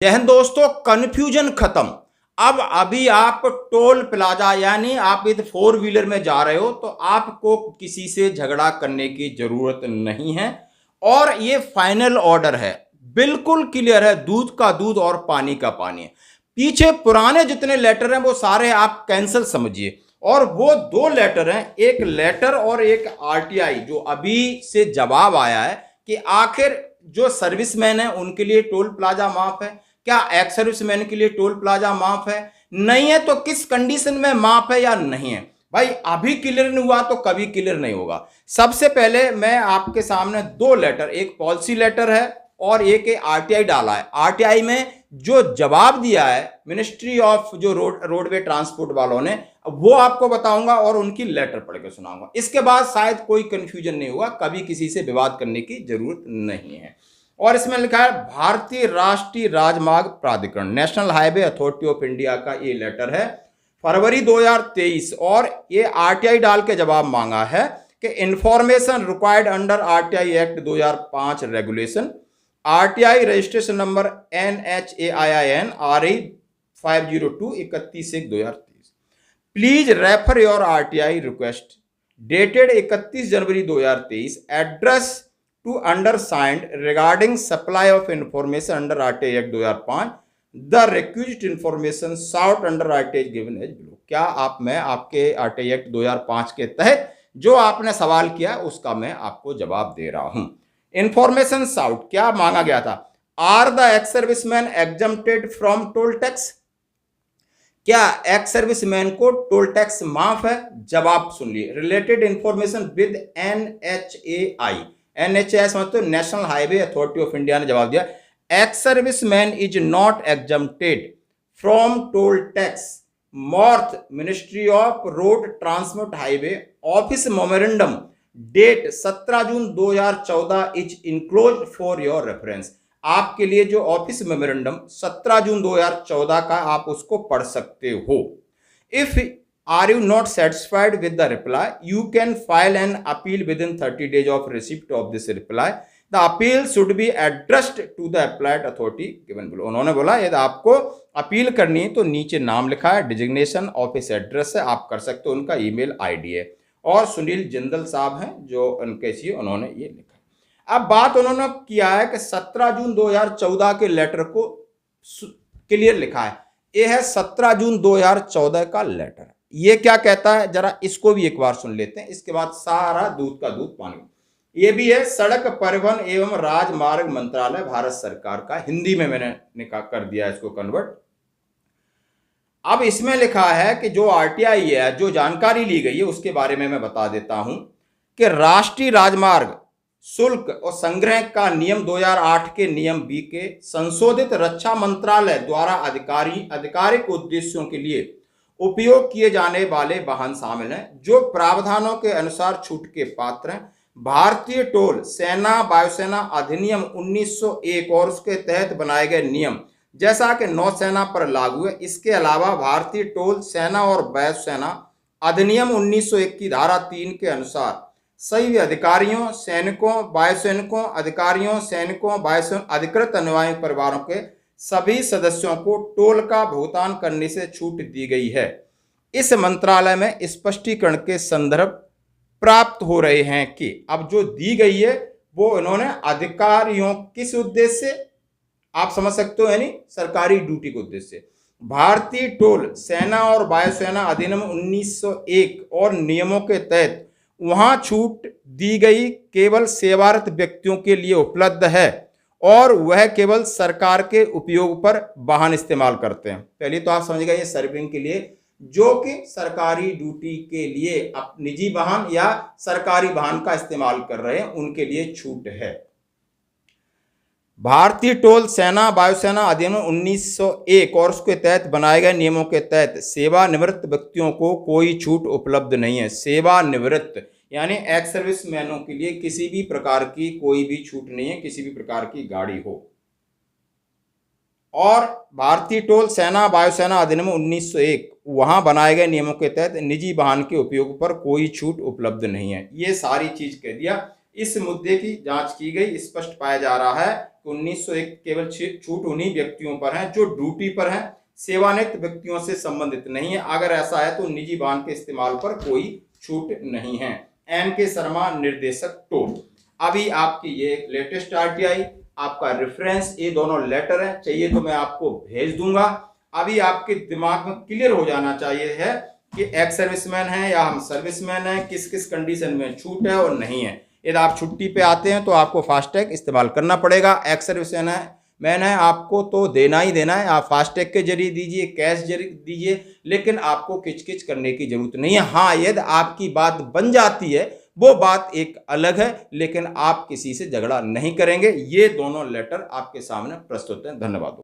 जय हिंद दोस्तों, कंफ्यूजन खत्म। अब अभी आप टोल प्लाजा यानी आप यदि फोर व्हीलर में जा रहे हो तो आपको किसी से झगड़ा करने की जरूरत नहीं है और ये फाइनल ऑर्डर है, बिल्कुल क्लियर है। दूध का दूध और पानी का पानी है। पीछे पुराने जितने लेटर हैं वो सारे आप कैंसिल समझिए और वो दो लेटर हैं, एक लेटर और एक आरटीआई जो अभी से जवाब आया है कि आखिर जो सर्विसमैन है उनके लिए टोल प्लाजा माफ है, क्या एक्स सर्विसमैन के लिए टोल प्लाजा माफ है, नहीं है तो किस कंडीशन में माफ है या नहीं है। भाई अभी क्लियर नहीं हुआ तो कभी क्लियर नहीं होगा। सबसे पहले मैं आपके सामने दो लेटर, एक पॉलिसी लेटर है और एक आरटीआई डाला है। आरटीआई में जो जवाब दिया है मिनिस्ट्री ऑफ जो रोडवे ट्रांसपोर्ट वालों ने, वो आपको बताऊंगा और उनकी लेटर पढ़ के सुनाऊंगा। इसके बाद शायद कोई कंफ्यूजन नहीं होगा, कभी किसी से विवाद करने की जरूरत नहीं है। और इसमें लिखा है भारतीय राष्ट्रीय राजमार्ग प्राधिकरण, national highway authority of India का ये लेटर है, फरवरी 2023। और ये आरटीआई डाल के जवाब मांगा है कि information required under RTI act 2005 regulation, RTI registration number NHAIIN RE 502 31/1/2023। Please refer your RTI request dated 31 January 2023 address to undersigned regarding supply of information under RTI Act 2005 the requisite information sought under RTI given as below। क्या मैं आपके RTI Act 2005 के तहत जो आपने सवाल किया उसका मैं आपको जवाब दे रहा हूं। इंफॉर्मेशन साउट क्या मांगा गया था, are the ex serviceman exempted from toll tax, क्या एक्स सर्विसमैन को टोल टैक्स माफ है। जवाब सुन लिए, रिलेटेड इंफॉर्मेशन विद NHAI मतलब national highway authority of India ने जवाब दिया ex serviceman is not exempted from toll tax, MoRTH ministry of road transport highway office memorandum date 17 June 2014 is enclose for your reference. आपके लिए जो office memorandum 17 June 2014 का आप उसको पढ़ सकते हो। If are you not satisfied with the reply, you can file an appeal within 30 days of receipt of this reply. The appeal should be addressed to the applied authority given below। उन्होंने बोला यदि आपको appeal करनी है तो नीचे नाम लिखा है, डिजिग्नेशन ऑफिस एड्रेस है, आप कर सकते हो, उनका ईमेल आईडी है। और सुनील जिंदल साहब हैं जो उनके सी, उन्होंने ये लिखा। अब बात उन्होंने किया है कि 17 जून 2014 के लेटर को क्लियर लिखा है। ये है 17 जून 2014 का लेटर। ये क्या कहता है जरा इसको भी एक बार सुन लेते हैं, इसके बाद सारा दूध का दूध पानी। ये भी है सड़क परिवहन एवं राजमार्ग मंत्रालय भारत सरकार का, हिंदी में मैंने कर दिया इसको कन्वर्ट। अब इसमें लिखा है कि जो आरटीआई है, जो जानकारी ली गई है उसके बारे में मैं बता देता हूं कि राष्ट्रीय राजमार्ग शुल्क और संग्रह का नियम 2008 के नियम B के संशोधित रक्षा मंत्रालय द्वारा आधिकारिक उद्देश्यों के लिए उपयोग किए जाने वाले वाहन शामिल हैं जो प्रावधानों के अनुसार छूट के पात्र हैं। भारतीय टोल सेना वायुसेना अधिनियम 1901 और उसके तहत बनाए गए नियम जैसा कि नौसेना पर लागू है। इसके अलावा भारतीय टोल सेना और वायुसेना अधिनियम 1901 की धारा 3 के अनुसार सभी अधिकारियों, सैनिकों, वायुसैनिकों, अधिकारियों, सैनिकों, वायुसेना अधिकृत अनुयायी परिवारों के सभी सदस्यों को टोल का भुगतान करने से छूट दी गई है। इस मंत्रालय में स्पष्टीकरण के संदर्भ प्राप्त हो रहे हैं कि अब जो दी गई है वो इन्होंने अधिकारियों किस उद्देश्य से, आप समझ सकते हो, यानी सरकारी ड्यूटी के उद्देश्य से। भारतीय टोल सेना और वायुसेना अधिनियम 1901 और नियमों के तहत वहां छूट दी गई केवल सेवारत व्यक्तियों के लिए उपलब्ध है और वह केवल सरकार के उपयोग पर वाहन इस्तेमाल करते हैं। पहले तो आप समझिएगा ये सर्विंग के लिए, जो कि सरकारी ड्यूटी के लिए निजी वाहन या सरकारी वाहन का इस्तेमाल कर रहे हैं उनके लिए छूट है। भारतीय टोल सेना वायुसेना अधिनियम 1901 और उसके तहत बनाए गए नियमों के तहत सेवानिवृत्त व्यक्तियों को कोई छूट उपलब्ध नहीं है। सेवानिवृत्त यानी एक्स सर्विसमैनों के लिए किसी भी प्रकार की कोई भी छूट नहीं है, किसी भी प्रकार की गाड़ी हो। और भारतीय टोल सेना वायुसेना अधिनियम 1901 वहां बनाए गए नियमों के तहत निजी वाहन के उपयोग पर कोई छूट उपलब्ध नहीं है। ये सारी चीज कह दिया। इस मुद्दे की जांच की गई। स्पष्ट पाया जा रहा है कि 1901 केवल छूट उन्हीं व्यक्तियों पर है जो ड्यूटी पर हैं, सेवानिवृत्त व्यक्तियों से संबंधित नहीं है। अगर ऐसा है तो निजी वाहन के इस्तेमाल पर कोई छूट नहीं है। NK शर्मा, निर्देशक टोल। अभी आपकी ये लेटेस्ट RTI, आपका रेफरेंस, ये दोनों लेटर है, चाहिए तो मैं आपको भेज दूंगा। अभी आपके दिमाग में क्लियर हो जाना चाहिए है कि एक्स सर्विसमैन है या हम सर्विसमैन है, किस किस कंडीशन में छूट है और नहीं है। यदि आप छुट्टी पे आते हैं तो आपको फास्टैग इस्तेमाल करना पड़ेगा। एक्स सर्विसमैन है, आपको तो देना ही देना है। आप फास्टैग के जरिए दीजिए, कैश जरिए दीजिए, लेकिन आपको किचकिच करने की जरूरत नहीं है। हाँ, यदि आपकी बात बन जाती है वो बात एक अलग है, लेकिन आप किसी से झगड़ा नहीं करेंगे। ये दोनों लेटर आपके सामने प्रस्तुत हैं। धन्यवाद।